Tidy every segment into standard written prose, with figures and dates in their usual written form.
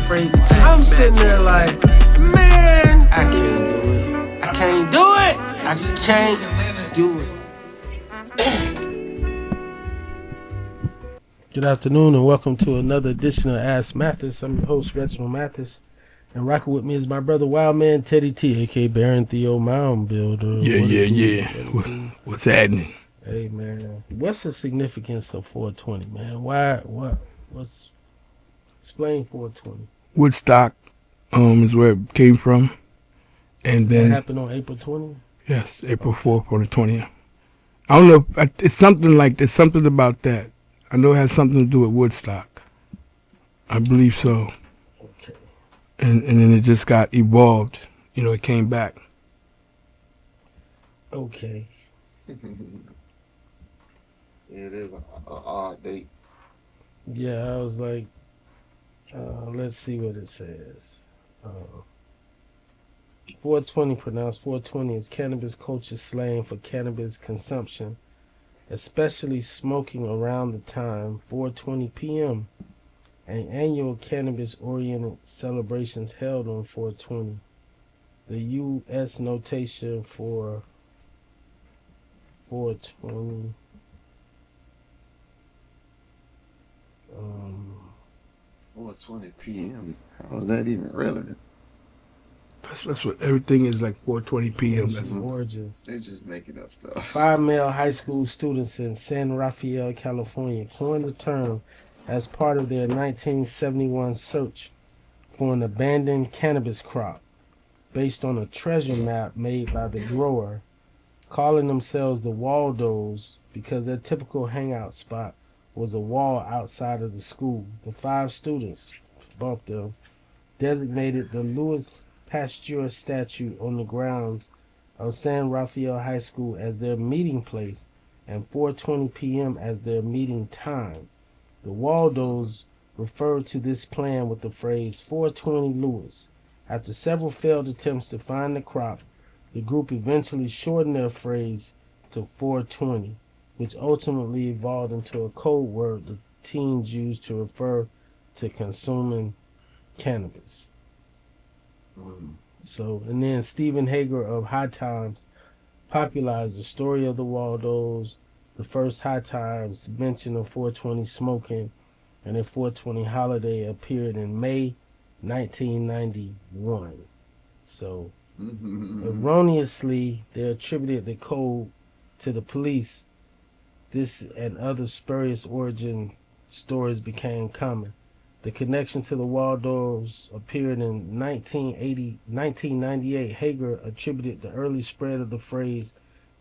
phrase. I'm sitting there like, man, I can't do it. I can't do it. I can't do it. Good afternoon and welcome to another edition of Ask Mathis. I'm your host, Reggie Mathis. And rocking with me is my brother, Wildman Teddy T, a.k.a. Baron Theo Mound-builder. Yeah. What's happening? Hey, man. What's the significance of 420, man? What's... Explain 420. Woodstock is where it came from. And then... That happened on April 20th? Yes, April 4th or the 20th. I don't know. It's something about that. I know it has something to do with Woodstock. I believe so. Okay. And then it just got evolved. You know, it came back. Okay. It is an odd date. Yeah, I was like, let's see what it says. 420, pronounced 420, is cannabis culture slang for cannabis consumption, especially smoking around the time 4:20 p.m. and annual cannabis-oriented celebrations held on 420. The U.S. notation for 420 4:20 p.m. How is that even relevant? That's what everything is, like 4:20 p.m. That's origins. They're just making up stuff. 5 male high school students in San Rafael, California, coined the term as part of their 1971 search for an abandoned cannabis crop based on a treasure map made by the grower, calling themselves the Waldos because their typical hangout spot was a wall outside of the school. The 5 students, both them, designated the Louis Pasteur statue on the grounds of San Rafael High School as their meeting place and 4:20 p.m. as their meeting time. The Waldos referred to this plan with the phrase 420 Louis. After several failed attempts to find the crop, the group eventually shortened their phrase to 420, which ultimately evolved into a code word the teens used to refer to consuming cannabis. So, and then Stephen Hager of High Times popularized the story of the Waldos. The first High Times mention of 420 smoking and a 420 holiday appeared in May 1991. So, erroneously, they attributed the code to the police. This and other spurious origin stories became common. The connection to the Waldos appeared in 1998. Hager attributed the early spread of the phrase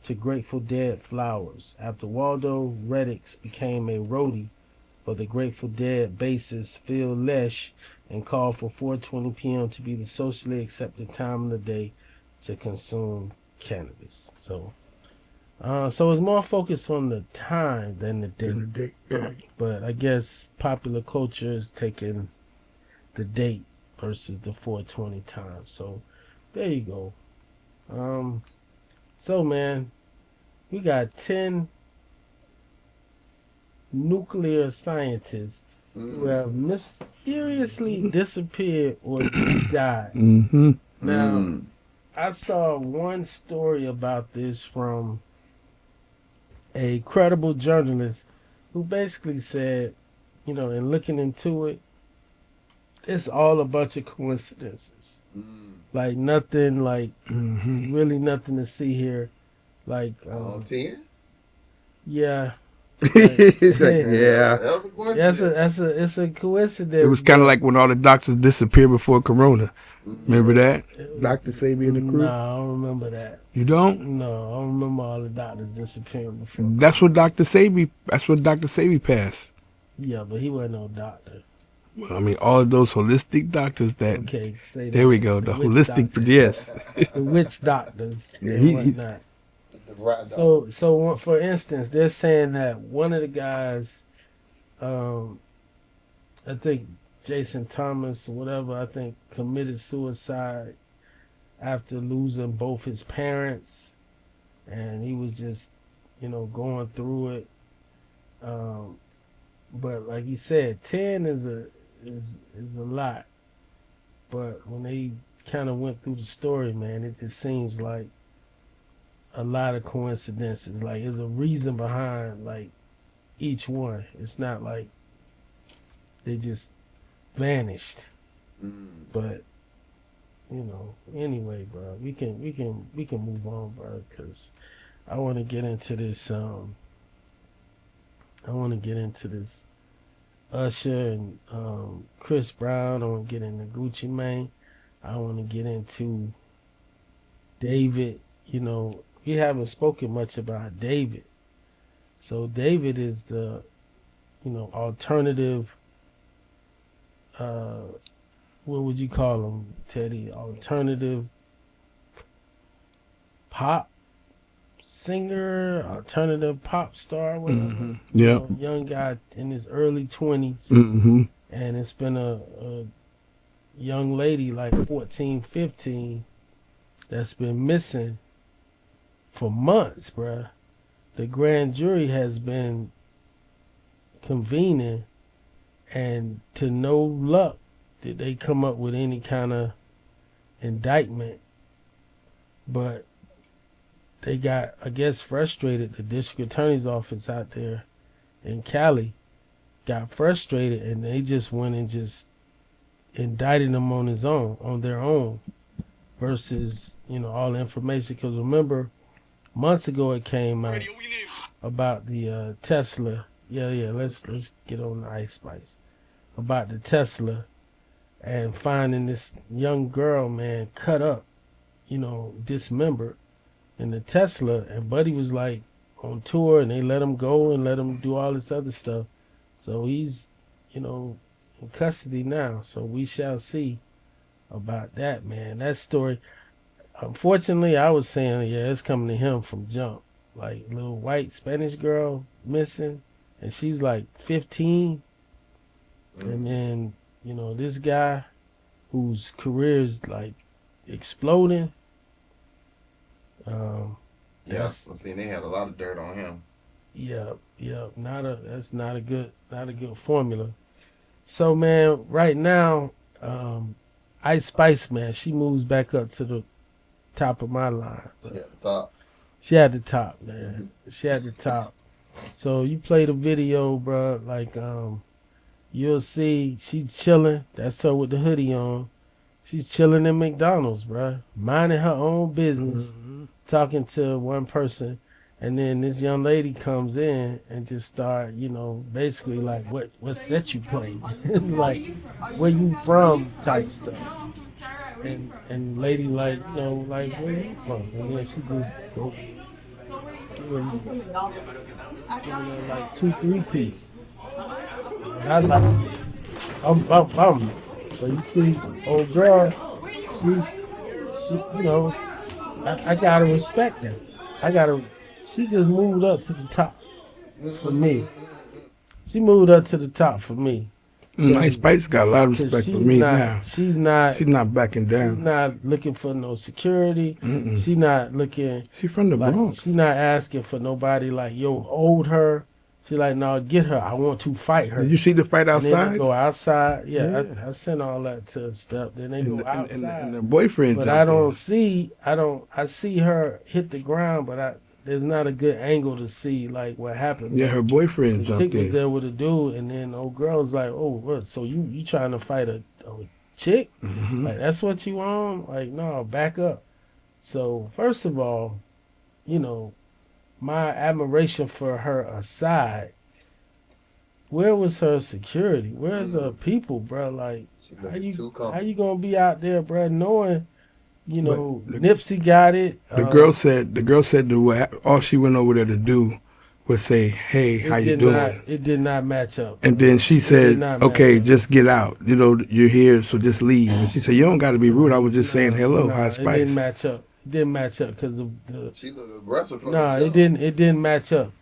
to Grateful Dead flowers. After Waldo Reddix became a roadie for the Grateful Dead bassist Phil Lesh and called for 4:20 p.m. to be the socially accepted time of the day to consume cannabis. So it's more focused on the time than the date. But I guess popular culture is taking the date versus the 4:20 time. So there you go. So man, we got 10 nuclear scientists who have mysteriously disappeared or died. Now, I saw one story about this from a credible journalist who basically said, in looking into it, it's all a bunch of coincidences. Like nothing, really nothing to see here. Like, 10? Yeah. Yeah. It's a coincidence. It was kind of like when all the doctors disappeared before Corona. Remember that? Dr. Sabi and the crew? No, I don't remember that. You don't? No, I don't remember all the doctors disappearing before. That's what Dr. Sabi passed. Yeah, but he wasn't no doctor. Well, I mean, all of those holistic doctors that... Okay, say that. There we go. The holistic... Doctors. Yes. The witch doctors. Yeah, whatnot. So for instance, they're saying that one of the guys, I think Jason Thomas or whatever, committed suicide after losing both his parents, and he was just, going through it. But like you said, 10 is a lot. But when they kind of went through the story, man, it just seems like a lot of coincidences. Like there's a reason behind like each one. It's not like they just vanished. But anyway, bro, we can move on, bro, because I want to get into this. I want to get into this Usher and Chris Brown. I want to get into Gucci Mane. I want to get into David. We haven't spoken much about David. So David is the, alternative. What would you call him, Teddy? Alternative pop singer, alternative pop star, whatever. Yeah. Young guy in his early 20s. And it's been a young lady like 14, 15 that's been missing for months, bruh. The grand jury has been convening, and to no luck did they come up with any kind of indictment. But they got, I guess, frustrated. The district attorney's office out there in Cali got frustrated, and they just went and just indicted him on their own, versus all the information. Because remember, months ago it came out about the Tesla. Yeah. Let's get on the Ice Spice about the Tesla and finding this young girl, man, cut up, dismembered in the Tesla. And Buddy was like on tour, and they let him go and let him do all this other stuff. So he's, in custody now. So we shall see about that, man. That story. Unfortunately, I was saying, yeah, it's coming to him from jump. Like little white Spanish girl missing, and she's like 15. And then, this guy whose career is like exploding. Yes, I seen they had a lot of dirt on him. Yeah. That's not a good formula. So, man, right now, Ice Spice, man, she moves back up to the top of my line. She at the top. She at the top, man. She at the top. So you play the video, bro. Like, you'll see she's chilling. That's her with the hoodie on. She's chilling in McDonald's, bro, minding her own business, talking to one person, and then this young lady comes in and just start, basically like, what set you playing, like, where you from type stuff. And lady like, like, where you from? And then she just go giving her like 2-3 piece. And I like, but you see, old girl, she I gotta respect that. She just moved up to the top for me. She moved up to the top for me. Ice Spice got a lot of respect for me now. She's not backing down. She's not looking for no security. She's not looking. She from the Bronx. She's not asking for nobody like, yo, hold her. She like, no, get her. I want to fight her. Did you see the fight outside? And then they go outside. Yeah. I sent all that to stuff. Then they go outside. And the boyfriend. But I see her hit the ground, but there's not a good angle to see like what happened. Yeah, her boyfriend jumped in. The chick was there with a dude, and then old girl's like, oh, what? So you trying to fight a chick? Like, that's what you want? Like, no, back up. So first of all, my admiration for her aside, where was her security? Where's her people, bro? Like, how you gonna be out there, bro, knowing, Nipsey got it. The girl said all she went over there to do was say, hey, how you doing? It did not match up. And then she said, okay, just get out. You're here, so just leave. And she said, you don't got to be rude. I was just saying hello, hi Spice. It didn't match up. It didn't match up because of the. She looked aggressive. It didn't. It didn't match up.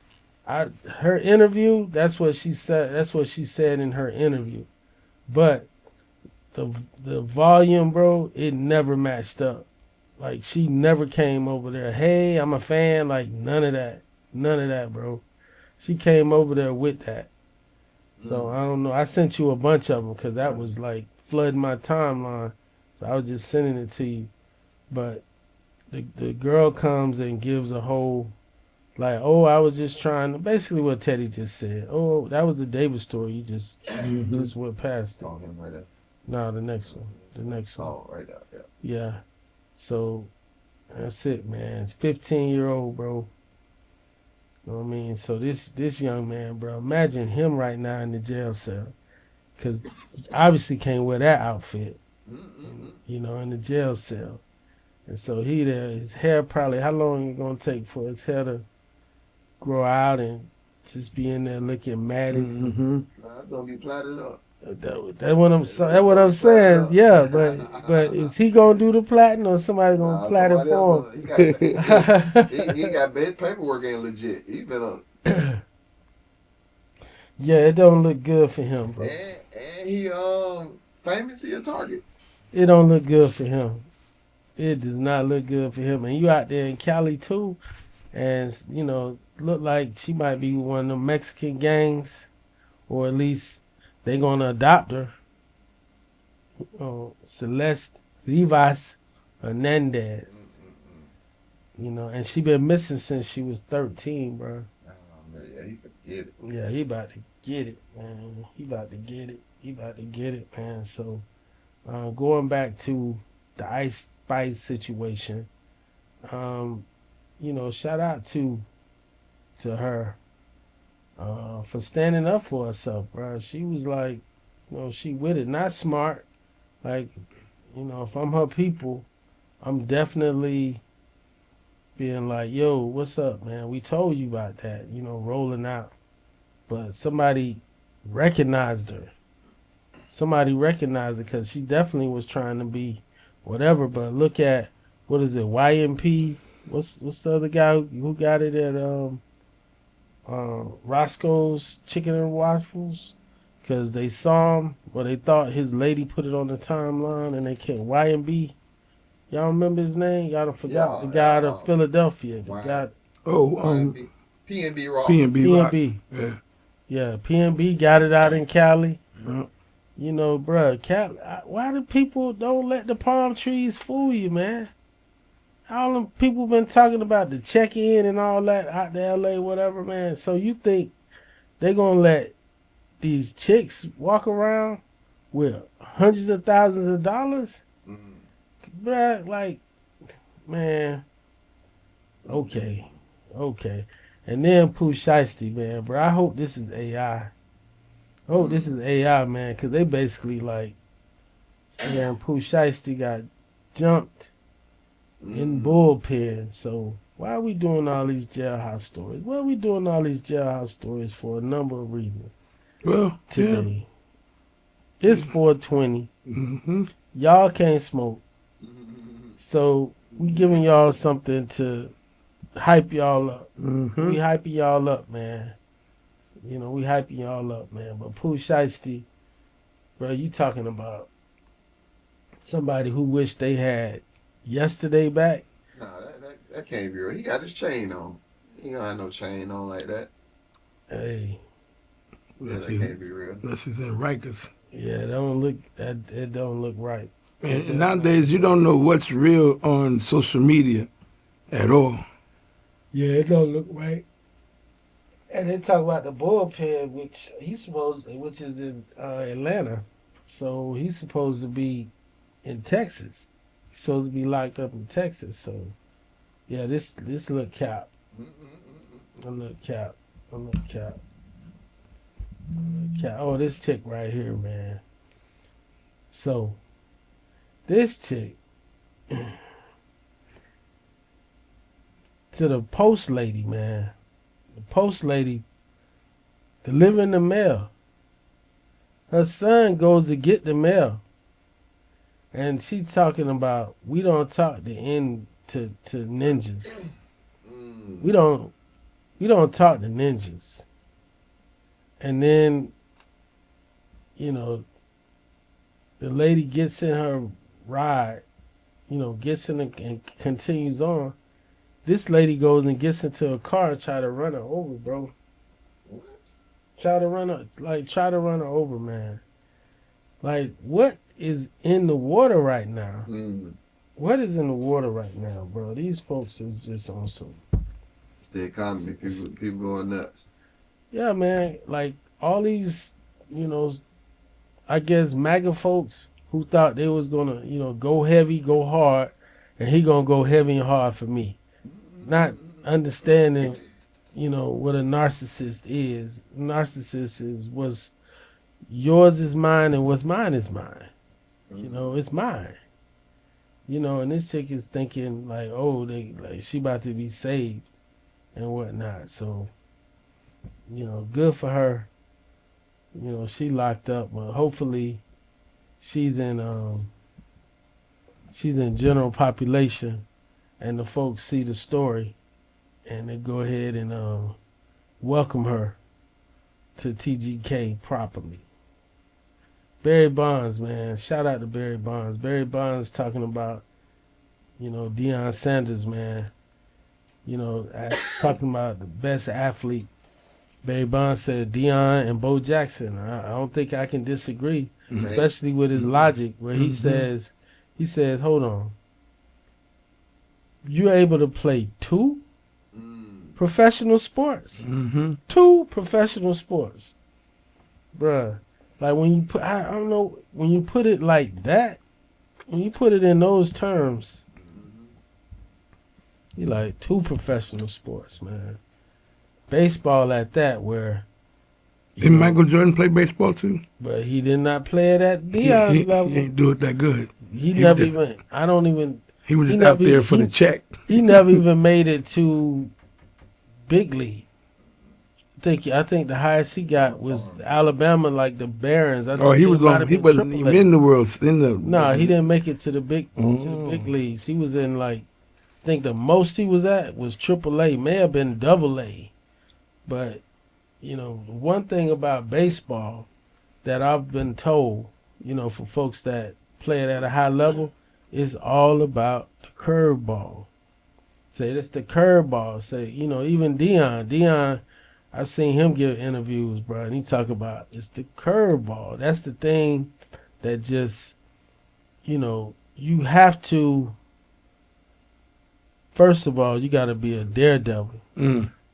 Her interview. That's what she said. That's what she said in her interview. But the volume, bro, it never matched up. Like, she never came over there, hey, I'm a fan. Like, none of that, bro. She came over there with that. So I don't know. I sent you a bunch of them because that was like flooding my timeline. So I was just sending it to you. But the girl comes and gives a whole, like, oh, I was just trying to, basically what Teddy just said. Oh, that was the David story. You just went past it. Oh, him right there. No, the next one. The next one. Oh, right there. Yeah. Yeah. So that's it, man. It's 15-year-old, bro. You know what I mean? So this young man, bro, imagine him right now in the jail cell. Because obviously can't wear that outfit, you know, in the jail cell. And so he there, his hair probably, how long it going to take for his hair to grow out and just be in there looking matted? Nah, it's going to be plaited up. That's what I'm saying. Yeah, but is he gonna do the plaiting or somebody gonna plait it for him? He got bad paperwork ain't legit. He been up. Yeah, it don't look good for him, bro. And he famous. He a target. It don't look good for him. It does not look good for him. And you out there in Cali too, and you know, look like she might be one of the Mexican gangs, or at least they gonna adopt her. Celeste Rivas Hernandez. You know, and she been missing since she was 13, bro. Yeah, he could get it. Yeah, he about to get it, man. He about to get it, man. So, going back to the Ice Spice situation, you know, shout out to her for standing up for herself, bro. She was like, you know, she with it, not smart. Like, you know, if I'm her people, I'm definitely being like, yo, what's up, man? We told you about that, you know, rolling out. But somebody recognized her. Somebody recognized her because she definitely was trying to be whatever. But look at, what is it, YMP? What's the other guy who got it at Roscoe's Chicken and Waffles? Because they saw him, or they thought his lady put it on the timeline, and they kept YMB. Y'all remember his name? Y'all done forgot. The guy out of Philadelphia. The guy. PNB Rock. PNB. Yeah, PNB got it out in Cali. You know, bruh, Cali, why do people don't let the palm trees fool you, man? All them people been talking about the check-in and all that out to LA, whatever, man. So you think they gonna let these chicks walk around with hundreds of thousands of dollars? Bruh, like, man, okay. And then Pooh Shiesty, man, bro. I hope this is AI. This is AI, man, because they basically like saying Pooh Shiesty got jumped in bullpen. So why are we doing all these jailhouse stories? Well, we doing all these jailhouse stories for a number of reasons. Well, today it's 420. Y'all can't smoke, so we giving y'all something to hype y'all up. We hyping y'all up, man. You know, we hyping y'all up, man. But Pooh Shiesty, bro, you talking about somebody who wished they had yesterday back? Nah, that can't be real. He got his chain on. He don't have no chain on like that. Hey. Yeah, that can't be real. Unless he's in Rikers. Yeah, it don't look right. And nowadays, you don't know what's real on social media at all. Yeah, it don't look right. And they talk about the bullpen, which is in Atlanta. So he's supposed to be in Texas. He's supposed to be locked up in Texas. So yeah, this look cap. Oh, this chick right here, man. So this chick to the post lady, man. The post lady delivering the mail. Her son goes to get the mail. And she's talking about, we don't talk to ninjas. We don't talk to ninjas. And then, you know, the lady gets in her ride, you know, gets in and continues on. This lady goes and gets into a car and try to run her over, bro. Try to run her over, man. Like, what is in the water right now? Mm. What is in the water right now, bro? These folks is just on some. It's the economy. People going nuts. Yeah, man. Like all these, you know, I guess MAGA folks who thought they was gonna, go heavy, go hard, and he gonna go heavy and hard for me. Not understanding, what a narcissist is. Narcissist is what's yours is mine and what's mine is mine. It's mine. And this chick is thinking like, oh, she about to be saved and whatnot. So, good for her. She locked up, but hopefully she's in general population, and the folks see the story, and they go ahead and welcome her to TGK properly. Barry Bonds, man. Shout out to Barry Bonds. Barry Bonds talking about, Deion Sanders, man. Talking about the best athlete. Barry Bonds said Deion and Bo Jackson. I don't think I can disagree, especially with his logic where he says, hold on. You're able to play two professional sports. 2 professional sports. Bruh. Like when you put, I don't know, when you put it like that, when you put it in those terms, you like 2 professional sports, man. Baseball at that, where Didn't Michael Jordan play baseball too? But he did not play it at Deion's level. He ain't do it that good. He never even. I don't even. He was just out there for the check. He never even made it to big league. I think the highest he got was Alabama, like the Barons. He wasn't even in the world. No, he didn't make it to the big leagues. He was in I think the most he was at was AAA. May have been AA. But one thing about baseball that I've been told, for folks that play it at a high level, is all about the curveball. Say it's the curveball. Say even Deion. I've seen him give interviews, bro, and he talk about it's the curveball. That's the thing that just, you have to, first of all, you got to be a daredevil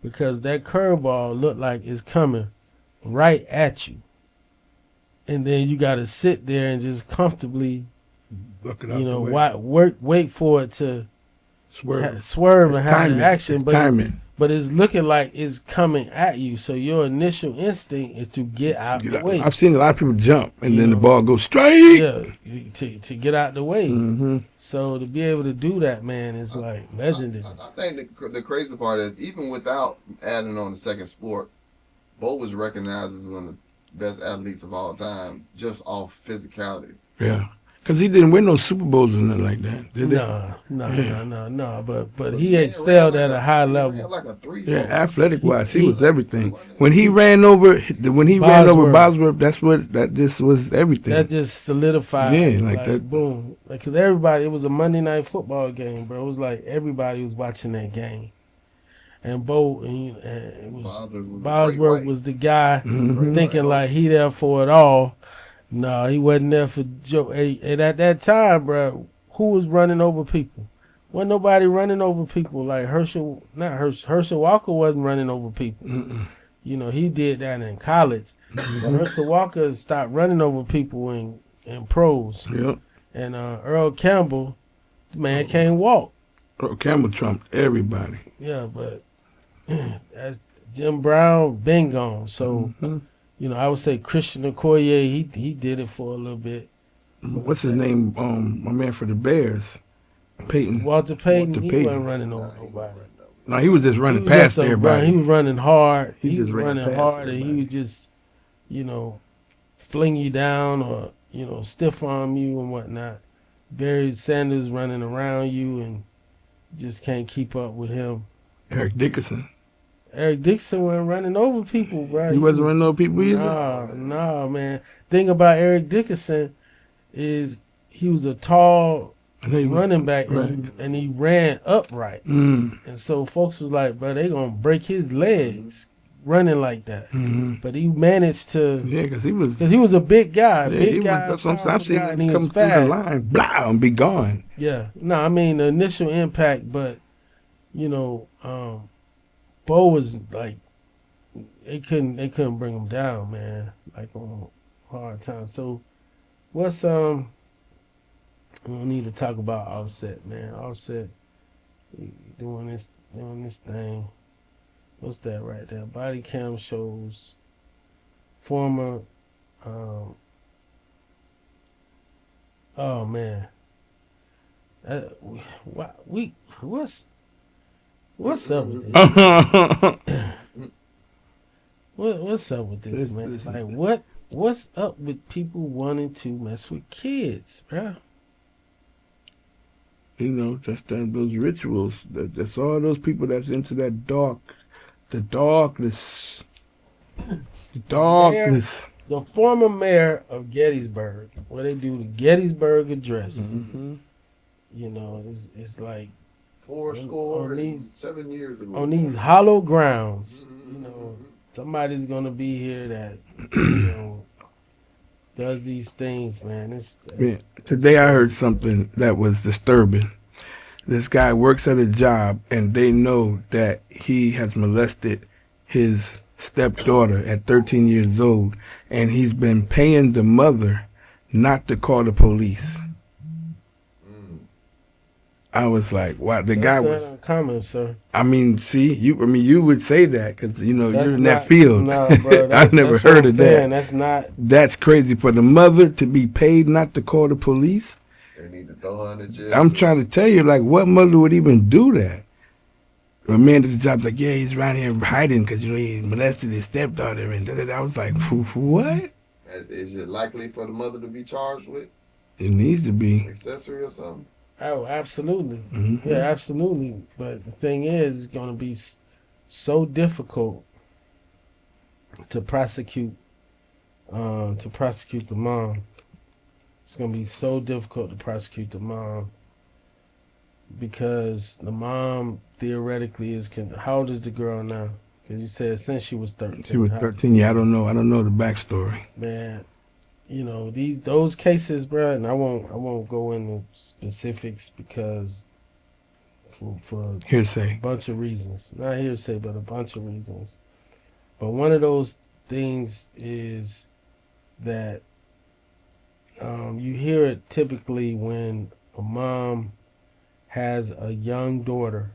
because that curveball look like it's coming right at you. And then you got to sit there and just comfortably, wait for it to swerve and have an action. But it's looking like it's coming at you. So your initial instinct is to get out the way. I've seen a lot of people jump and then the ball goes straight. Yeah, to get out the way. So to be able to do that, man, is like legendary. I think the crazy part is even without adding on the second sport, Bo was recognized as one of the best athletes of all time just off physicality. Yeah. Because he didn't win no Super Bowls or nothing like that, did he? No. But he excelled at a high level. Like a 3-4. Yeah, athletic-wise, he was everything. When he ran over Bosworth, that just was everything. That just solidified. Yeah, like that. Boom. Because everybody, it was a Monday night football game, bro. It was like everybody was watching that game. And Bosworth was the guy thinking like he there for it all. No, he wasn't there for Joe. And at that time, bro, who was running over people? Wasn't nobody running over people like Herschel Walker wasn't running over people. He did that in college. But Herschel Walker stopped running over people in pros. Yep. And Earl Campbell, the man can't walk. Earl Campbell trumped everybody. Yeah, but that's Jim Brown been gone. So I would say Christian Okoye, he did it for a little bit. What's his name? My man for the Bears, Peyton. Walter Payton. He wasn't running over nobody. No, he was just running past everybody. He was running hard. He was running hard, and he would just, fling you down or stiff arm you and whatnot. Barry Sanders running around you and just can't keep up with him. Eric Dickerson wasn't running over people, bro. He wasn't running over people either? No, man. Thing about Eric Dickerson is he was a tall running back and he ran upright. And so folks was like, bro, they going to break his legs running like that. Mm-hmm. But he managed to, Yeah, because he was a big guy, he was. I've powerful seen guy, and him he was come through the fast. line, blah, and be gone. Yeah, no, I mean the initial impact, but Bo was like, they couldn't bring him down, man, like on hard times. So what's we don't need to talk about Offset, man. Offset doing this thing. What's that right there? Body cam shows former. Oh man, what's up with this? What's up with this, man? Like what's up with people wanting to mess with kids, bruh? Just those rituals. That's all those people that's into that darkness. The former mayor of Gettysburg, where they do the Gettysburg Address. Mm-hmm. It's like 7 years ago. on these hollow grounds. Somebody's gonna be here that does these things, man. Today I heard something that was disturbing. This guy works at a job, and they know that he has molested his stepdaughter at 13 years old, and he's been paying the mother not to call the police. I was like, wow, the guy was. That's not uncommon, sir. I mean, see, you would say that because you're in that not, field. No, bro, I've never heard of that. That's not. That's crazy for the mother to be paid not to call the police. They need to throw her in the jail. I'm trying to tell you, like, what mother would even do that? A man at the job, like, yeah, he's around here hiding because he molested his stepdaughter, and I was like, what? Is it likely for the mother to be charged with? It needs to be Accessory or something? Oh, absolutely. Mm-hmm. Yeah, absolutely. But the thing is, it's going to be so difficult to prosecute the mom. It's going to be so difficult to prosecute the mom because the mom theoretically is. How old is the girl now? Because you said since she was 13. She was 13. Yeah, I don't know the backstory. Man, those cases, bro, and I won't go into specifics because for hearsay, a bunch of reasons. Not hearsay, but a bunch of reasons. But one of those things is that you hear it typically when a mom has a young daughter.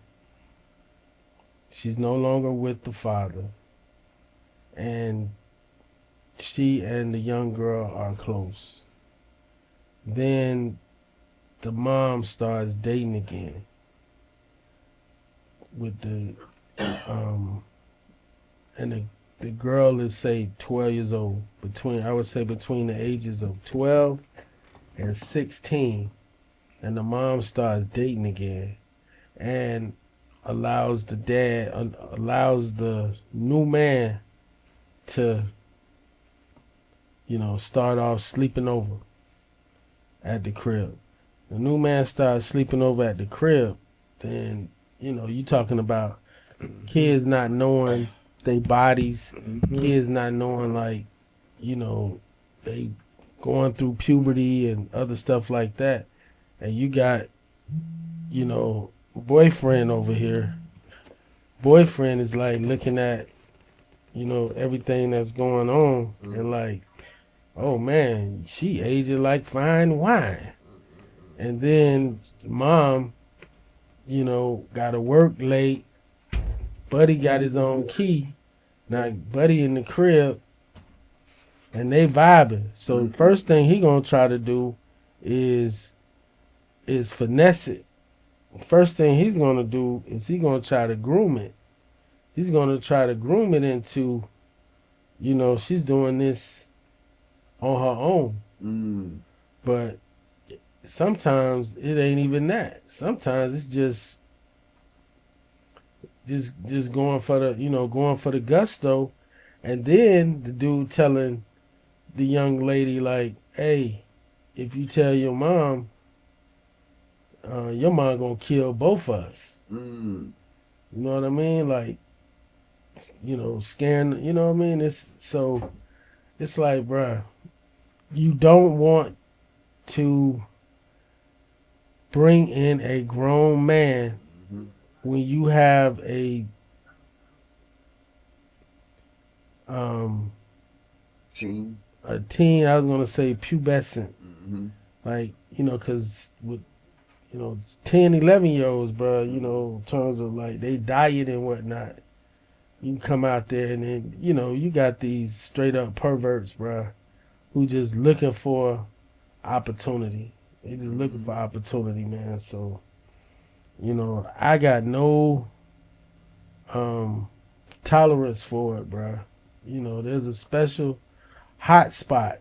She's no longer with the father, and she and the young girl are close. Then the mom starts dating again with and the girl is, say, 12 years old. I would say between the ages of 12 and 16. And the mom starts dating again and allows the new man to start off sleeping over at the crib. The new man starts sleeping over at the crib, then, you talking about kids not knowing their bodies, kids not knowing, like, they going through puberty and other stuff like that. And you got, boyfriend over here. Boyfriend is, like, looking at, everything that's going on and, like, oh man, she aging like fine wine. And then mom, got to work late. Buddy got his own key. Now Buddy in the crib and they vibing. So first thing he gonna try to do is finesse it. First thing he's gonna do is he gonna try to groom it. He's gonna try to groom it into, she's doing this on her own. But sometimes it ain't even that. Sometimes it's just going for the gusto, and then the dude telling the young lady, like, hey, if you tell your mom gonna kill both of us. You know what I mean? Like, scaring. You know what I mean? It's like, bruh, you don't want to bring in a grown man when you have a Teen. a teen. I was gonna say pubescent, like because with 10, 11-year-olds, bro. In terms of like they diet and whatnot. You can come out there and then you got these straight up perverts, bro, who just looking for opportunity. They just looking for opportunity, man. So, I got no tolerance for it, bro. There's a special hot spot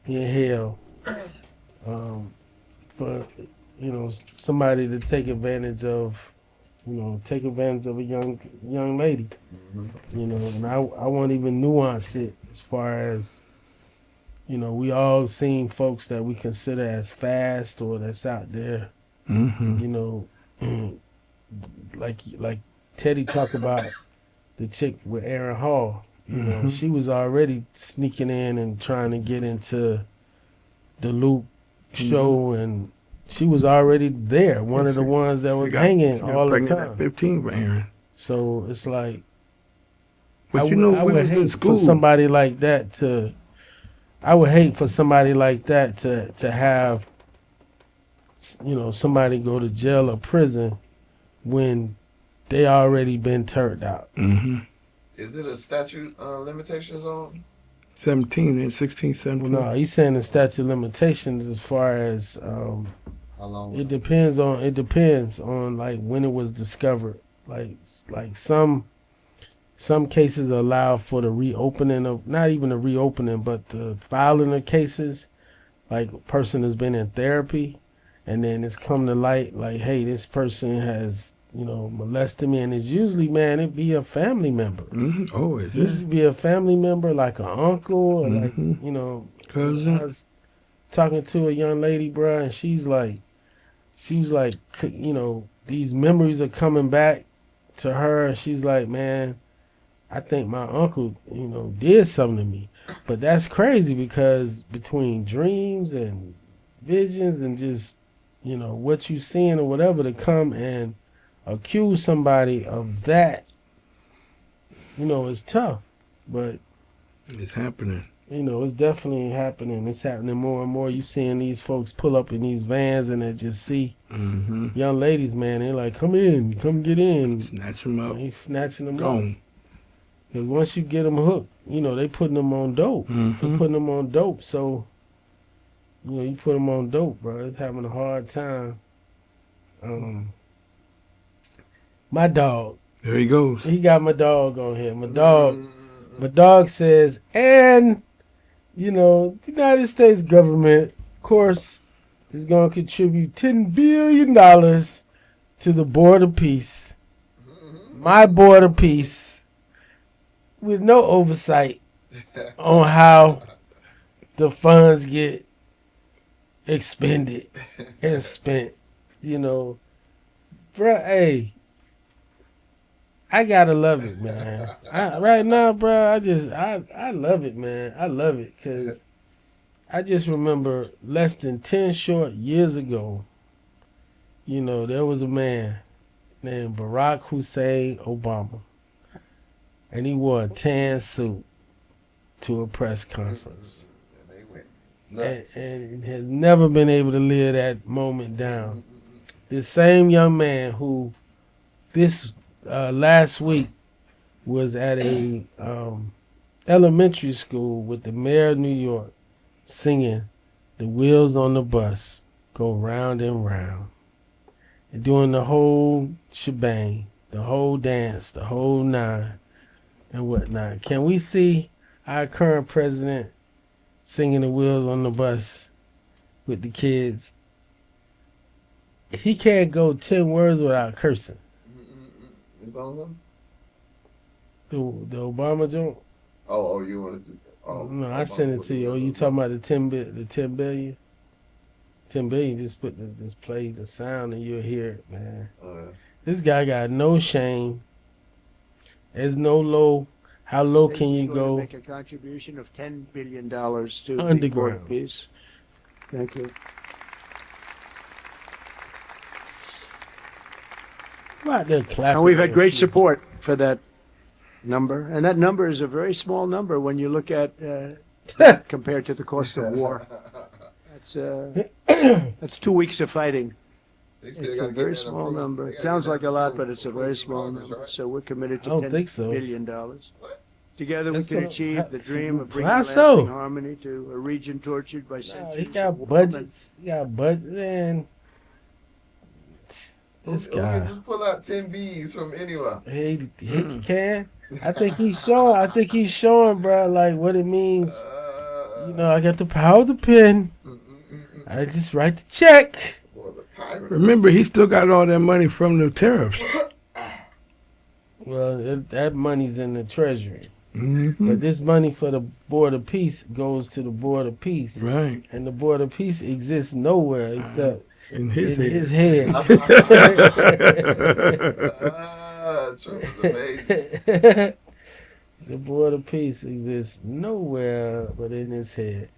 in hell for somebody to take advantage of a young lady. And I won't even nuance it as far as we all seen folks that we consider as fast or that's out there. Like Teddy talked about the chick with Aaron Hall. She was already sneaking in and trying to get into the Luke show, and she was already there. One of the ones that was hanging all the time. At 15 for Aaron. So it's like, But I we would was in hate school. for somebody like that to. I would hate for somebody like that to have, somebody go to jail or prison when they already been turned out. Is it a statute limitations on? 17 and 16, 17. Well, no, he's saying the statute of limitations as far as How long? it depends on like when it was discovered. Like some cases allow for the reopening of, not even the reopening, but the filing of cases. Like a person has been in therapy, and then it's come to light like, hey, this person has molested me, and it's usually, man, it be a family member. Oh, it usually be a family member, like an uncle or like cousin. I was talking to a young lady, bruh, and she was like, these memories are coming back to her, and she's like, man, I think my uncle, did something to me. But that's crazy because between dreams and visions and just, what you seeing or whatever, to come and accuse somebody of that, it's tough. But it's happening. it's definitely happening. It's happening more and more. You seeing these folks pull up in these vans and they just see young ladies, man. They're like, come in, come get in. Snatch them up. He's snatching them Gone. up. Because once you get them hooked, they putting them on dope. They're putting them on dope. So, you put them on dope, bro. It's having a hard time. My dog. There he goes. He got my dog on here. My dog says, and, the United States government, of course, is going to contribute $10 billion to the border peace. My border peace. With no oversight on how the funds get expended and spent. Bruh, hey, I gotta love it, man. Right now, bruh, I love it, man. I love it because I just remember less than 10 short years ago, there was a man named Barack Hussein Obama, and he wore a tan suit to a press conference. And they went nuts. And has never been able to live that moment down. This same young man who this last week was at a elementary school with the mayor of New York singing "The Wheels on the Bus Go Round and Round," and doing the whole shebang, the whole dance, the whole nine and whatnot. Can we see our current president singing "The Wheels on the Bus" with the kids? He can't go 10 words without cursing. It's on him? The Obama joint? Oh, you want us to? Oh, no, I sent it to you. Oh, you talking about the 10 billion? 10 billion, just play the sound and you'll hear it, man. This guy got no shame. There's no low. How low States can is you going to go? make a contribution of $10 billion to the Board Underground. of Peace. Thank you. I'm out there clapping. And we've had great for you. support for that number. And that number is a very small number when you look at compared to the cost of war. That's 2 weeks of fighting. They still It's gotta a get very that small approved. number. They It gotta sounds get like that a lot, approved but it's a before very it's small Congress, number. right? So we're committed I to don't $10 think so. billion. What? Together we That's can what- achieve the dream of bringing How lasting so? harmony to a region tortured by Nah, centuries he of got war. budgets. He got budget. Man, this Who can guy. just pull out 10 Bs from anywhere? He can. I think he's showing. I think he's showing, bro, like what it means. You know, I got the power of the pen. I just write the check. Boy, the tyrant. Remember, he still got all that money from the tariffs. Well, that money's in the treasury. Mm-hmm. But this money for the Board of Peace goes to the Board of Peace. Right. And the Board of Peace exists nowhere except In his in head. his head. Trump is amazing. The Board of Peace exists nowhere but in his head.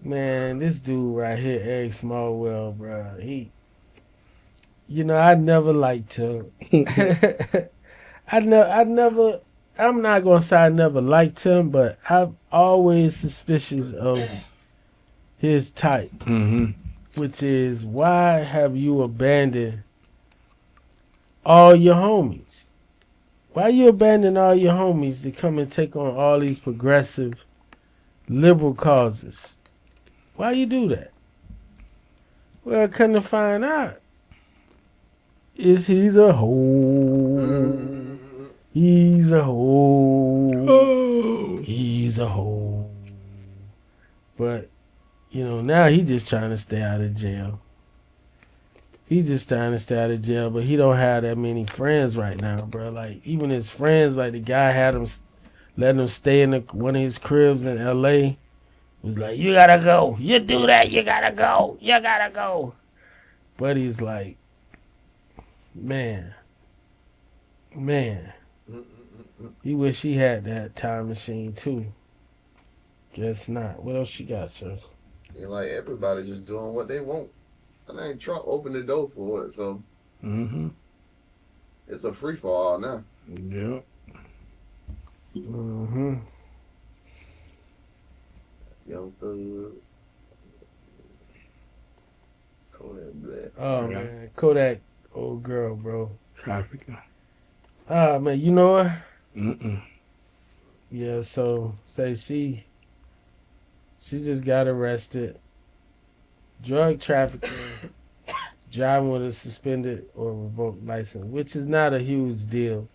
Man, this dude right here, Eric Smallwell, bro, I never liked him. I'm not gonna say I never liked him, but I'm always suspicious of his type, Mm-hmm. which is, why have you abandoned all your homies? Why you abandon all your homies to come and take on all these progressive, liberal causes? Why you do that? Well, come to find out, he's a hoe. He's a hoe. Oh. He's a hoe. But, now he just trying to stay out of jail. He's just trying to stay out of jail, but he don't have that many friends right now, bro. Like, even his friends, like the guy had him, letting him stay in one of his cribs in L.A., was like, you gotta go. You do that, you gotta go. You gotta go. But he's like, man. He wish he had that time machine, too. Guess not. What else you got, sir? You're like, everybody just doing what they want. I think Trump opened the door for it, so Mm-hmm. it's a free for all now. Yep. Mm-hmm. Young Thug, Kodak Black. Oh, Yeah. man. Kodak, old girl, bro. Trafficking. Ah, man, you know her? Mm-mm. Yeah, so, say she just got arrested. Drug trafficking, driving with a suspended or revoked license, which is not a huge deal,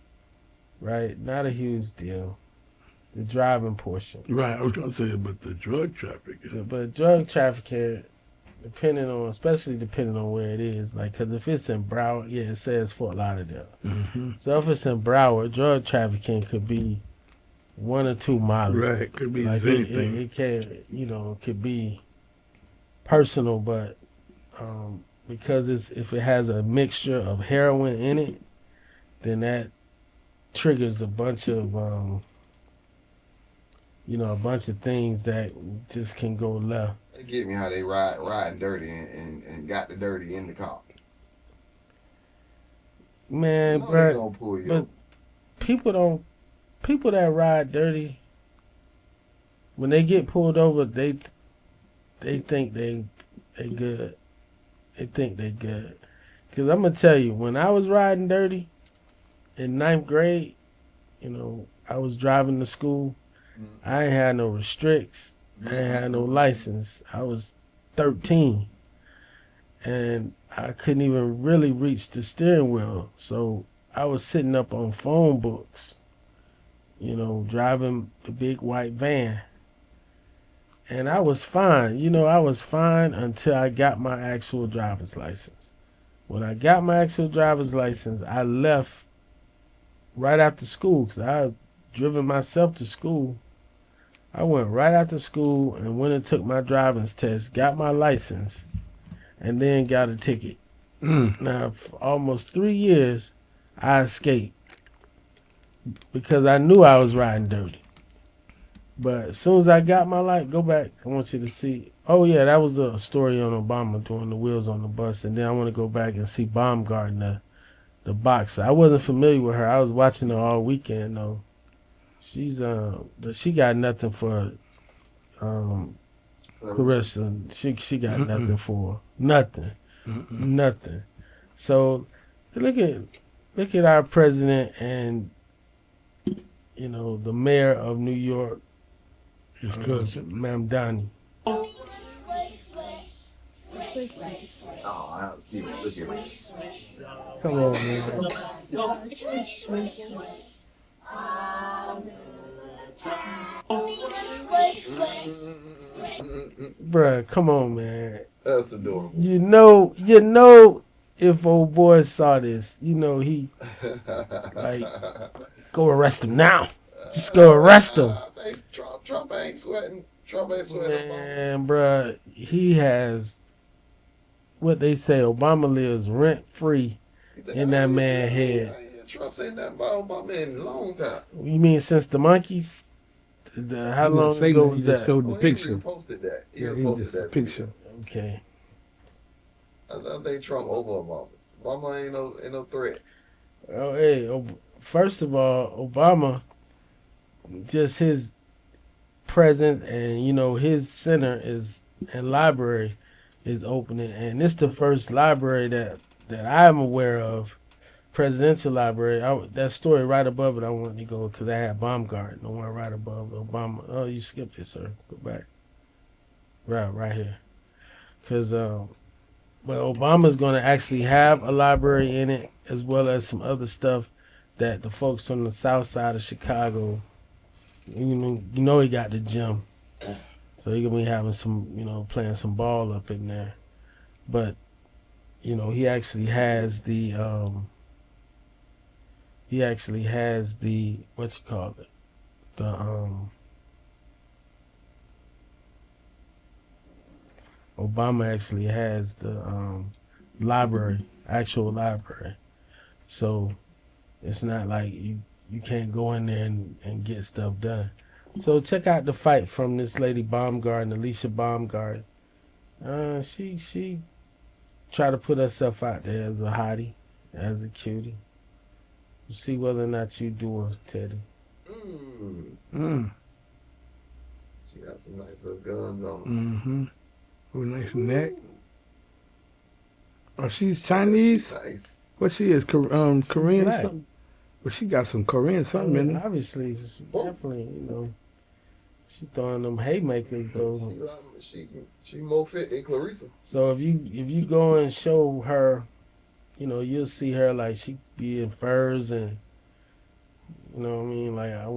right? Not a huge deal. The driving portion. Right, I was going to say about the drug trafficking. But drug trafficking, especially depending on where it is, like, because if it's in Broward, yeah, it says Fort Lauderdale. Mm-hmm. So if it's in Broward, drug trafficking could be 1 or 2 miles. Right, could be like anything. It can, it could be personal, but because if it has a mixture of heroin in it, then that triggers a bunch of things that just can go left. They get me how they riding dirty and got the dirty in the car. Man, You know they bro, gonna pull you but over. people that ride dirty, when they get pulled over, they think they good. They think they good. Because I'm going to tell you, when I was riding dirty in 9th grade, I was driving to school. I ain't had no restricts. I ain't had no license. I was 13. And I couldn't even really reach the steering wheel. So I was sitting up on phone books, driving the big white van. And I was fine. I was fine until I got my actual driver's license. When I got my actual driver's license, I left right after school because I had driven myself to school. I went right after school and went and took my driver's test, got my license, and then got a ticket. Now, for almost 3 years, I escaped because I knew I was riding dirty. But as soon as I got my light, go back. I want you to see. Oh yeah, that was the story on Obama doing the wheels on the bus, and then I want to go back and see Baumgartner, the boxer. I wasn't familiar with her. I was watching her all weekend though. She's but she got nothing for Clarissa. She got nothing for her. Nothing. Nothing. So look at our president and the mayor of New York, His cousin. Mamdani. Oh, I see. Look at me. Come on, man. Bruh, come on, man. That's adorable. You know, if old boy saw this, he like go arrest him now. Just go arrest him. Trump ain't sweating. Trump ain't sweating. Man, bruh, he has what they say. Obama lives rent free in that man's head. Trump said that about Obama in a long time. You mean since the monkeys? How long ago was that? Showed the Well, picture. He reposted that. He Yeah, reposted that picture. Okay. I think Trump over Obama. Obama ain't no threat. Oh, hey. First of all, Obama, just his presence and his center and library is opening, and it's the first library that I'm aware of, presidential library. That story right above it, I wanted to go because I had Baumgartner, the one right above Obama. Oh, you skipped it, sir. Go back. Right here, because but Obama's going to actually have a library in it, as well as some other stuff that the folks on the south side of Chicago, you know he got the gym. So he gonna be having some, playing some ball up in there. But, he actually has the what you call it? Obama actually has the library, actual library. So it's not like you can't go in there and get stuff done. So check out the fight from this lady Baumgartner, Alicia Baumgartner. She tried to put herself out there as a hottie, as a cutie. We'll see whether or not you do her, Teddy. She got some nice little guns on her. Mm-hmm. With a nice neck. Oh, she's Chinese? She's nice. What she is? Korean or black. something? Well, she got some Korean something in her. Obviously, she's definitely, she's throwing them haymakers though. She more fit than Clarissa. So if you go and show her, you'll see her like she be in furs and, you know what I mean? Like I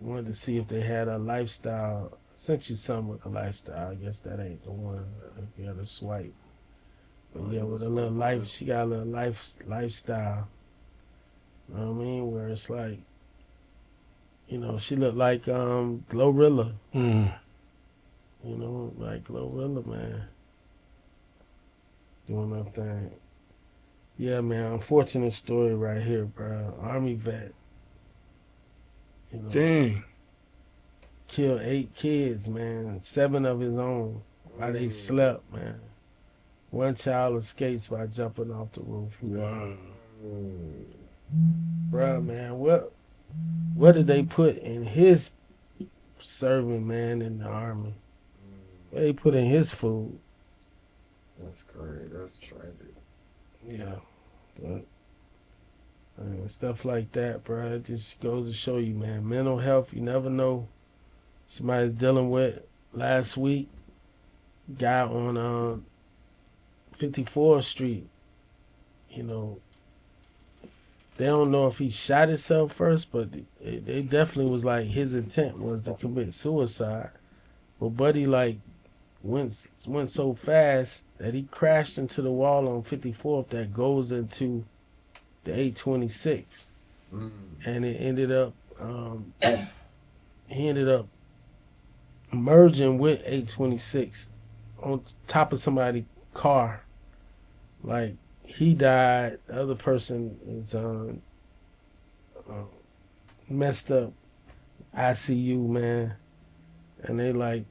wanted to see if they had a lifestyle. I sent you some with a lifestyle. I guess that ain't the one. You got to swipe. But yeah, with a little life, she got a little lifestyle. You know what I mean? Where it's like, she looked like Glorilla. Like Glorilla, man. Doing her thing. Yeah, man. Unfortunate story right here, bro. Army vet. Dang. Killed 8 kids, man. 7 of his own while they slept, man. One child escapes by jumping off the roof. Wow. Bruh, man, what did they put in his serving, man, in the Army? What they put in his food? That's crazy. That's tragic. Yeah. But stuff like that, bruh, it just goes to show you, man, mental health, you never know. Somebody's dealing with last week, guy on 54th Street, they don't know if he shot himself first, but they definitely was like his intent was to commit suicide. But Buddy went so fast that he crashed into the wall on 54th that goes into the 826, and it ended up he ended up merging with 826 on top of somebody's car. Like he died, the other person is messed up ICU, man. And they like,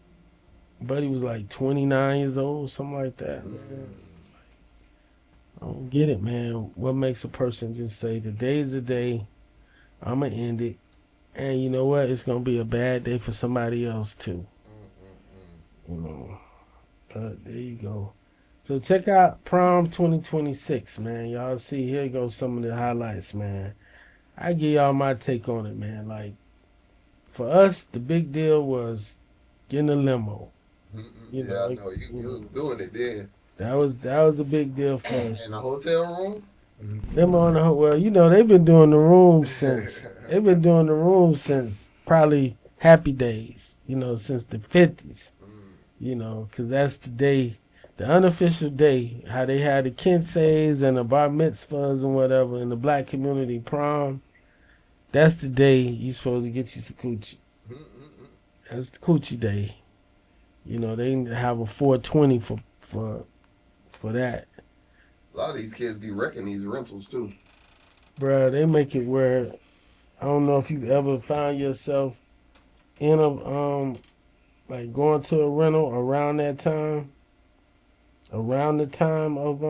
buddy was like 29 years old, something like that, man. I don't get it, man. What makes a person just say, today's the day, I'm going to end it. And you know what? It's going to be a bad day for somebody else, too. You know, but there you go. So check out Prom 2026, man. Y'all see, here goes some of the highlights, man. I give y'all my take on it, man. Like, for us, the big deal was getting a limo. You Yeah, know, I know. You was doing it then. That was a big deal for us. In the hotel room? Them on the well, you know, they've been doing the room since probably Happy Days, you know, since the 50s. You know, because that's the day, the unofficial day, how they had the Kinseys and the bar mitzvahs and whatever in the black community prom. That's the day you supposed to get you some coochie. That's the coochie day. You know, they have a 420 for that. A lot of these kids be wrecking these rentals too. Bruh, they make it where, I don't know if you've ever found yourself in a like going to a rental around that time, around the time of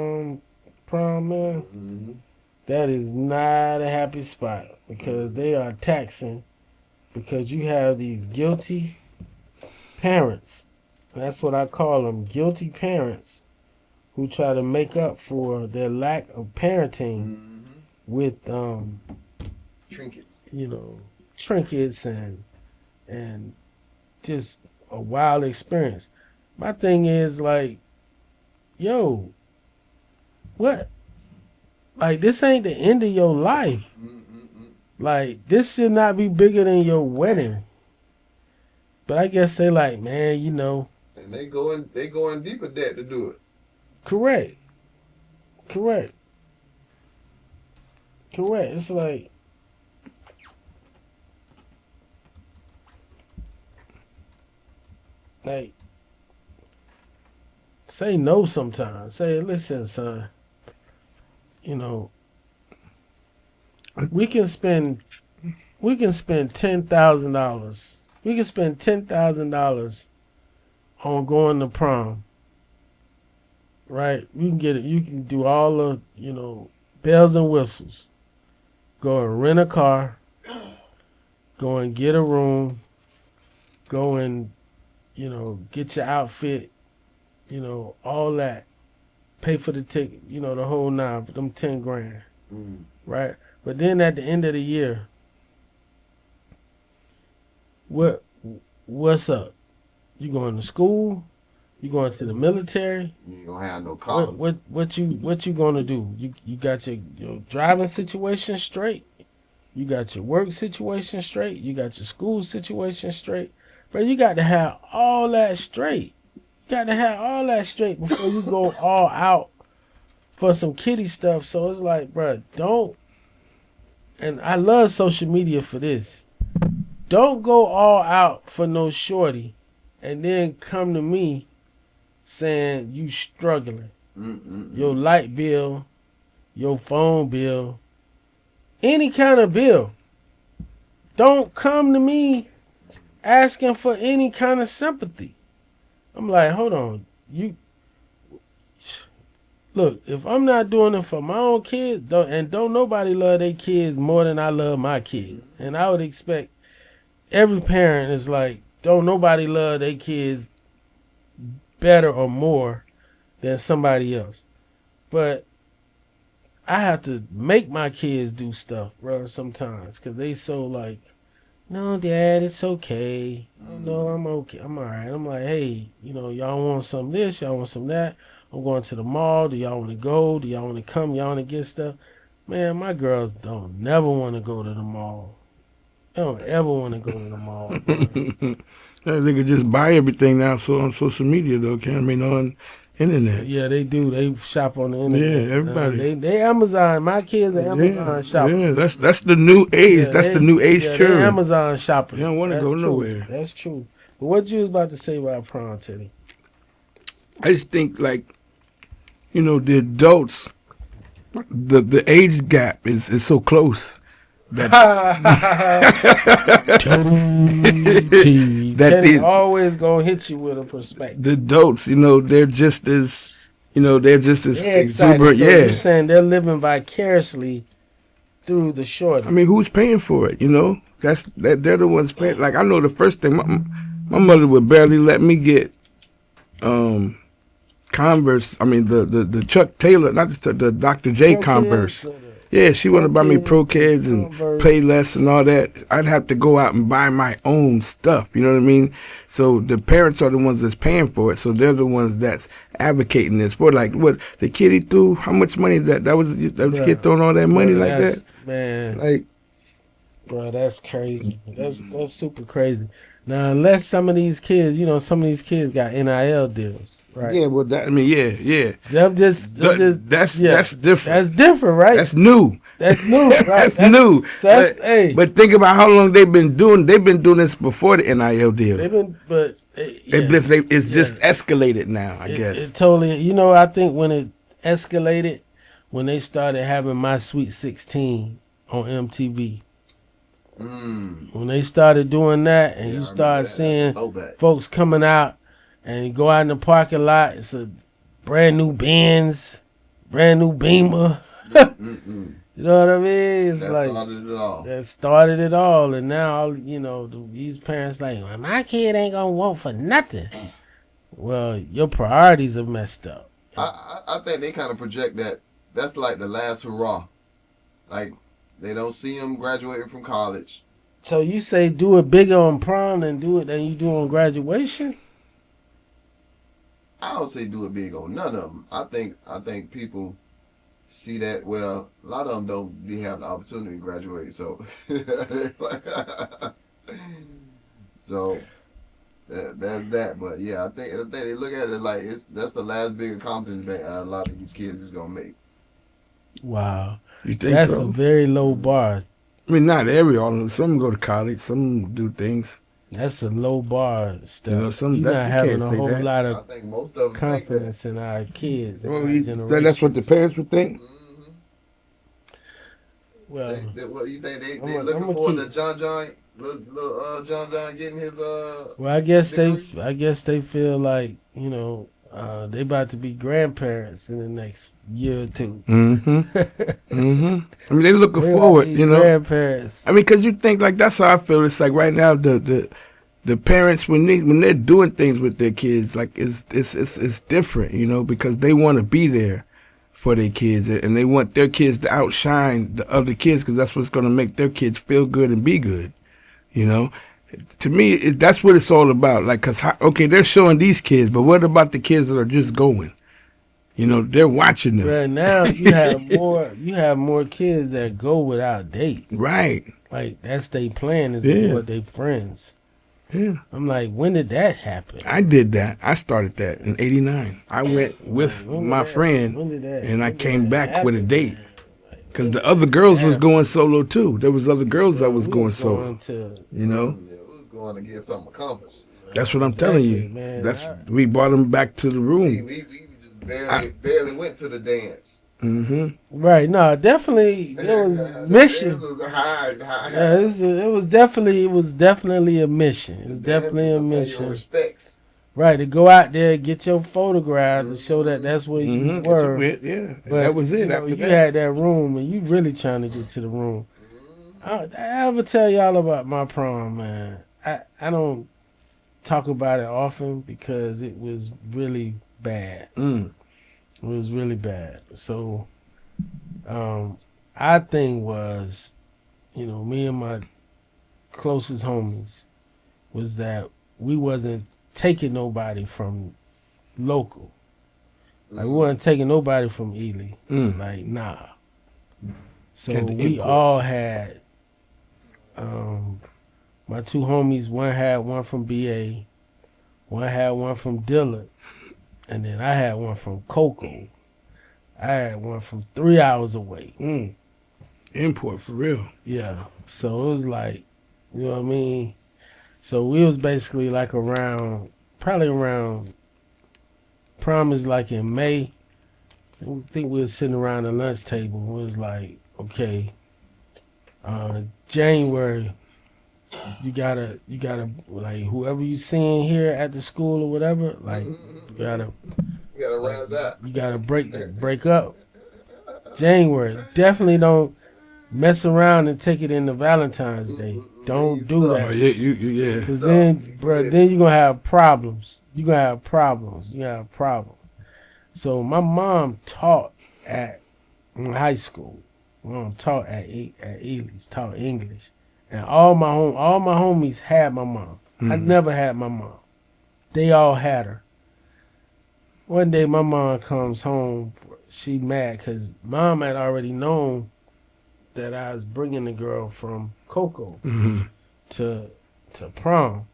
prom, man. That is not a happy spot because they are taxing, because you have these guilty parents. That's what I call them, guilty parents, who try to make up for their lack of parenting with trinkets. You know, trinkets and just a wild experience. My thing is like, yo, what? Like, this ain't the end of your life. Like, this should not be bigger than your wedding. But I guess they like, man, you know. And they go in deeper debt to do it. Correct. It's like, say no sometimes. Say, listen, son, you know, we can spend $10,000. We can spend $10,000 on going to prom. Right? We can get it. You can do all the, you know, bells and whistles. Go and rent a car. Go and get a room. Go and, you know, get your outfit. You know, all that. Pay for the ticket. You know, the whole nine. But them 10 grand. Right? But then at the end of the year, what's up? You going to school? You going to the military? You ain't gonna have no college. What you gonna do? You got your driving situation straight. You got your work situation straight. You got your school situation straight. But you got to have all that straight. You got to have all that straight before you go all out for some kiddie stuff. So it's like, bruh, don't. And I love social media for this. Don't go all out for no shorty and then come to me saying you struggling. Your light bill, your phone bill, any kind of bill. Don't come to me asking for any kind of sympathy. I'm like, hold on. Look, if I'm not doing it for my own kids, don't nobody love their kids more than I love my kid. And I would expect every parent is like, don't nobody love their kids better or more than somebody else. But I have to make my kids do stuff, bro, sometimes, because they so like, no, Dad, it's okay. No, I'm okay. I'm all right. I'm like, hey, you know, y'all want some of this, y'all want some of that. I'm going to the mall. Do y'all want to go? Do y'all want to come? Y'all want to get stuff? Man, my girls don't never want to go to the mall. They don't ever want to go to the mall. They could just buy everything now on social media, though, can't I mean, on internet. Yeah, they do. They shop on the internet. Yeah, everybody. They Amazon. My kids are Amazon shoppers. Yeah, that's the new age. Yeah, that's the new age They curve. Amazon shoppers. They don't want to go nowhere. That's true. But what you was about to say about prom, Teddy? I just think, like, you know, the adults, the age gap is so close. Teddy that always gonna hit you with a perspective. the adults, they're just as, they're just as They're excited. exuberant. So Yeah. you're saying they're living vicariously through the shorties. I mean, who's paying for it? They're the ones paying. Like, I know the first thing, my mother would barely let me get Converse. I mean, the Chuck Taylor, not the Dr. J Converse. Yeah, she wanted to buy me Pro Kids and Payless and all that. I'd have to go out and buy my own stuff. You know what I mean? So the parents are the ones that's paying for it. So they're the ones that's advocating this for. Like, what the kid he threw? How much money that was kid throwing all that money like that? Man, like, bro, that's crazy. That's super crazy. Now, unless some of these kids, some of these kids got NIL deals, right? Yeah, well, yeah. That's different. That's different, right? That's new. That's new, right? That's new. So but think about how long they've been doing this before the NIL deals. It's just escalated now, I guess. It totally. I think when it escalated, when they started having My Sweet 16 on MTV. When they started doing that, and you start seeing folks coming out, and you go out in the parking lot, it's a brand new Benz, brand new Beamer. You know what I mean? It's that started it all, and now these parents like, well, my kid ain't gonna want for nothing. Well, your priorities are messed up. I think they kind of project that that's like the last hurrah, like. They don't see them graduating from college. So you say do it bigger on prom than you do on graduation? I don't say do it big on none of them. I think people see that. Well, a lot of them don't be having the opportunity to graduate. So, that's that. But yeah, I think they look at it like that's the last big accomplishment a lot of these kids is gonna make. Wow. You think that's so? A very low bar. I mean, not every. Some go to college. Some do things. That's a low bar stuff. You're not having a whole lot of I think most of them confidence in our kids. So that's what the parents would think. Mm-hmm. Well, you think they looking for the John little John getting his Well, I guess they feel like they about to be grandparents in the next year or two. Mm-hmm. Mm-hmm. I mean, they looking forward, grandparents. I mean, because you think like that's how I feel. It's like right now the parents when they're doing things with their kids, like it's different, because they want to be there for their kids and they want their kids to outshine the other kids because that's what's going to make their kids feel good and be good. To me, that's what it's all about. Like, they're showing these kids, but what about the kids that are just going? They're watching them. Right now, you have more kids that go without dates. Right. Like, that's their plan is with their friends. Yeah. I'm like, when did that happen? I did that. I started that in '89. I went with my friend, and I came back with a date. Because the other girls was going solo too. There was other girls that was going solo. We was going to get something accomplished. That's what I'm telling you. Man, we brought them back to the room. We just barely went to the dance. Mm-hmm. Right. No, definitely it was mission. It was high. Yeah, it was definitely a mission. It was definitely a mission. Respects. Right, to go out there, get your photograph to show that that's where you were. Yeah, but that was it. You had that room, and you really trying to get to the room. I ever tell y'all about my prom, man? I don't talk about it often because it was really bad. It was really bad. So, our thing was, me and my closest homies was that we wasn't taking nobody from local. Like, we wasn't taking nobody from Ely. Like, nah. So we all had, my two homies, one had one from BA, one had one from Dillard, and then I had one from Cocoa. I had one from 3 hours away. Import, for real. Yeah. So it was like, you know what I mean? So we was basically like probably around, prom is like in May. I think we was sitting around the lunch table. It was like, okay, January, you gotta like whoever you seeing here at the school or whatever, like you gotta round it out. you gotta break up. January, definitely don't mess around and take it into Valentine's Day. Don't do Oh, that. yeah. Cause then, bro, then you're gonna have problems. You gonna have problems. So my mom taught in high school. My mom taught at Ely's, taught English, and all my homies had my mom. I never had my mom. They all had her. One day my mom comes home. She mad because mom had already known that I was bringing the girl from Cocoa to prom.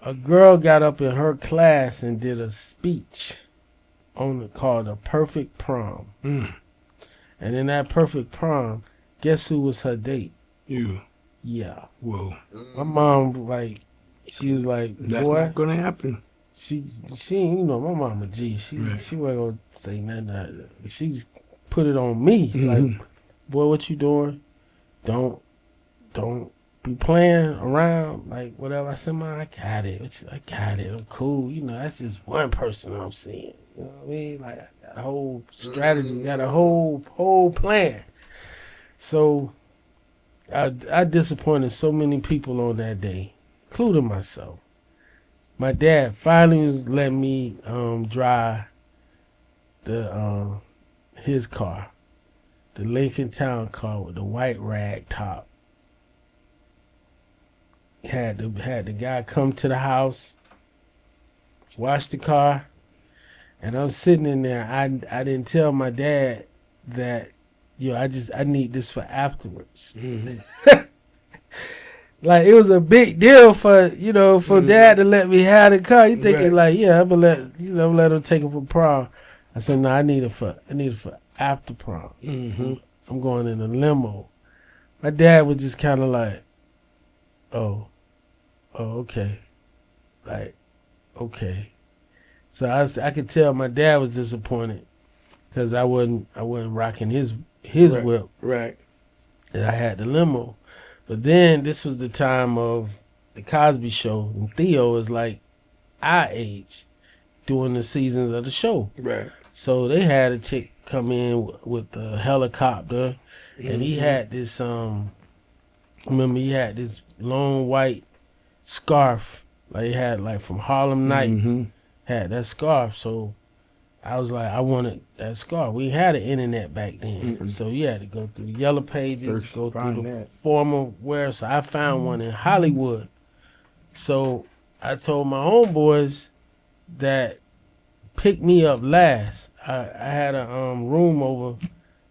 A girl got up in her class and did a speech called a perfect prom. And in that perfect prom, guess who was her date? You. Yeah. Whoa. My mom, she was like, That's boy, not gonna happen. she, my mom a G. She wasn't gonna say nothing. She just put it on me. Like, boy, what you doing? Don't be playing around, like whatever. I said, man, I got it. I got it. I'm cool. That's just one person I'm seeing. You know what I mean? Like, I got a whole strategy, got a whole plan. So I disappointed so many people on that day, including myself. My dad finally was letting me drive his car, the Lincoln Town car with the white rag top. Had the guy come to the house, wash the car, and I'm sitting in there. I didn't tell my dad that, I need this for afterwards. Like, it was a big deal for dad to let me have the car. You thinking I'm gonna let him take it for prom. I said, no, I need it for after prom. I'm going in a limo. My dad was just kind of like, oh, okay. Like, okay. So I could tell my dad was disappointed because I wasn't rocking his whip. Right. And I had the limo. But then this was the time of the Cosby Show, and Theo is like our age during the seasons of the show. Right. So they had a chick come in with the helicopter, and he had this remember he had this long white scarf, like he had like from Harlem Night, had that scarf. So I was like, I wanted that scarf. We had an internet back then, so you had to go through Yellow Pages, go through the formal wear. So I found one in Hollywood. So I told my homeboys that picked me up last. I had a room over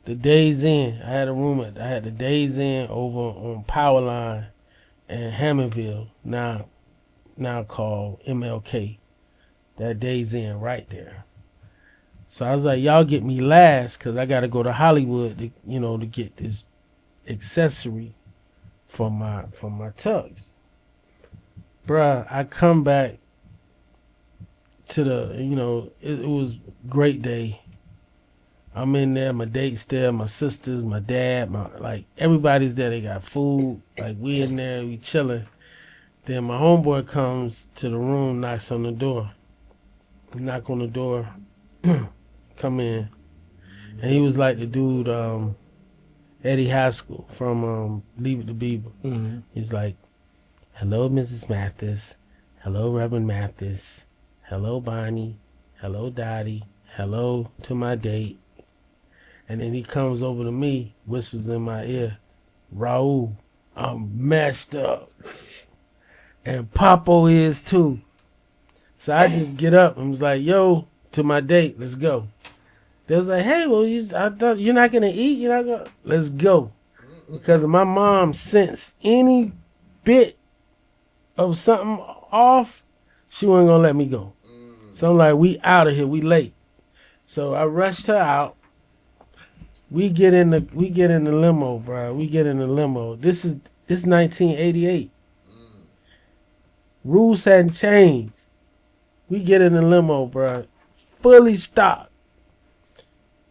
the Days Inn. I had the Days Inn over on Powerline and Hammondville, now called MLK. That Days Inn right there. So I was like, y'all get me last because I got to go to Hollywood to get this accessory for my tux. Bruh, I come back to it was great day. I'm in there, my date's there, my sisters, my dad, everybody's there. They got food. Like, we in there, we chilling. Then my homeboy comes to the room, knocks on the door. Knock on the door. Come in. And he was like the dude, Eddie Haskell from Leave It to Beaver. He's like, hello, Mrs. Mathis. Hello, Reverend Mathis. Hello, Bonnie. Hello, Dottie. Hello to my date. And then he comes over to me, whispers in my ear, Raul, I'm messed up. And Papo is too. So I just get up and was like, yo, to my date, let's go. They was like, hey, well, I thought you're not going to eat? You're not going to? Let's go. Because my mom sensed any bit of something off, she wasn't going to let me go. So I'm like, we out of here. We late. So I rushed her out. We get in the limo, bro. We get in the limo. This is 1988. Rules hadn't changed. We get in the limo, bro. Fully stocked.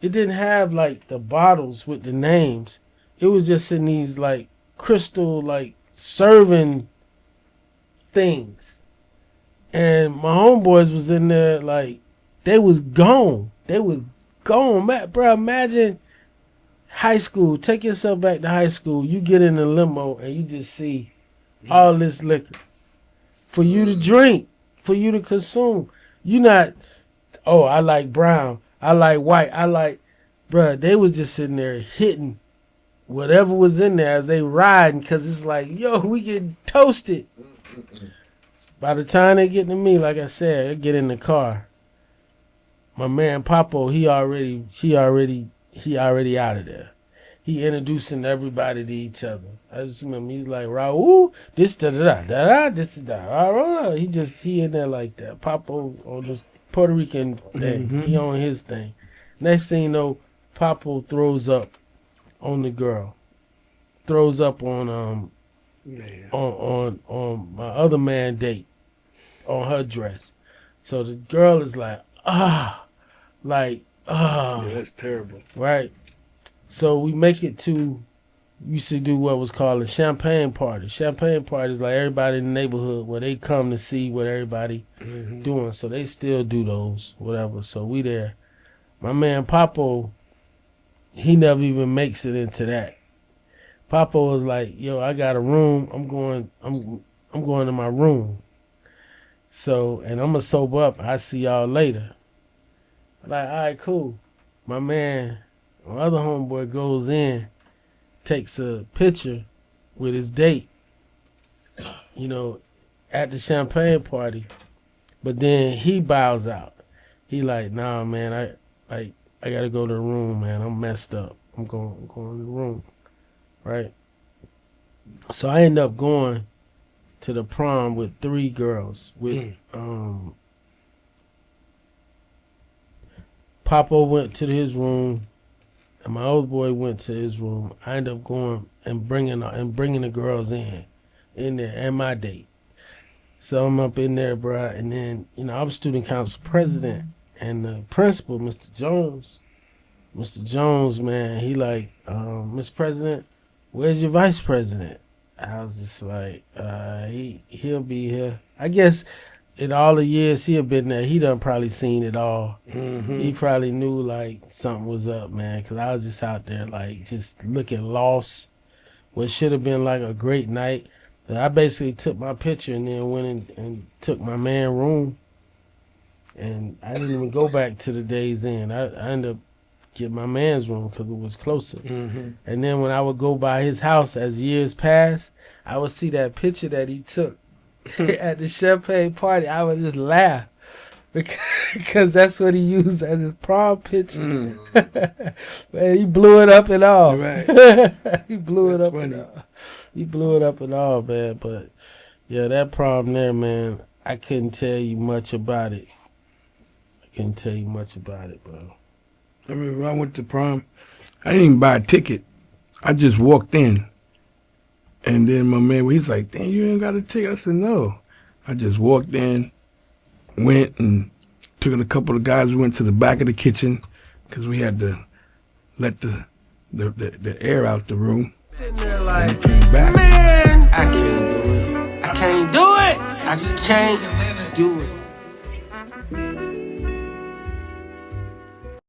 It didn't have like the bottles with the names. it was just in these like crystal like serving things. And my homeboys was in there like they was gone. They was gone. Bro, imagine high school. Take yourself back to high school. You get in a limo and you just see all this liquor for you to drink, for you to consume. You not, oh, I like brown, I like white, I like, bruh, they was just sitting there hitting whatever was in there as they riding, because it's like, yo, we getting toasted. By the time they get to me, like I said, they get in the car. My man Papo, he already out of there. He introducing everybody to each other. I just remember he's like, Raul, this da-da-da, this is da. He in there like that. Papo on this Puerto Rican thing. Mm-hmm. He on his thing. Next thing you know, Papo throws up on the girl. Throws up on my other man date, on her dress. So the girl is like, Yeah, that's terrible. right? So we make it to, used to do what was called a champagne party. Champagne party is like everybody in the neighborhood where they come to see what everybody doing. So they still do those, whatever. So we there. My man Papo, he never even makes it into that. Papo was like, yo, I got a room. I'm going to my room. So, and I'm gonna sober up. I see y'all later. Like, all right, cool. My other homeboy goes in, takes a picture with his date, at the champagne party. But then he bows out. He like, nah, man, I gotta go to the room, man. I'm messed up. I'm going to the room, right? So I end up going to the prom with 3 girls. With Papo went to his room, and my old boy went to his room. I ended up going and bringing the girls in there, and my date. So I'm up in there, bro, and then I was student council president, and the principal, Mr. Jones, man, he like, Mr. President, where's your vice president? I was just like, he'll be here. I guess in all the years he had been there, he done probably seen it all. Mm-hmm. He probably knew like something was up, man, because I was just out there like just looking lost. What should have been like a great night. I basically took my picture and then went and took my man room. And I didn't even go back to the Days Inn. I ended up getting my man's room because it was closer. Mm-hmm. And then when I would go by his house as years passed, I would see that picture that he took at the champagne party. I would just laugh because that's what he used as his prom picture. Mm. Man, he blew it up and all. Right. He blew it up and all. He blew it up and all, man. But yeah, that prom there, man, I couldn't tell you much about it. Bro. I mean, when I went to prom, I didn't even buy a ticket. I just walked in. And then my man, he's like, damn, you ain't got a ticket? I said, no. I just walked in, went and took a couple of guys. We went to the back of the kitchen because we had to let the air out the room. Sitting there like, and came back. man, I can't do it. I can't do it.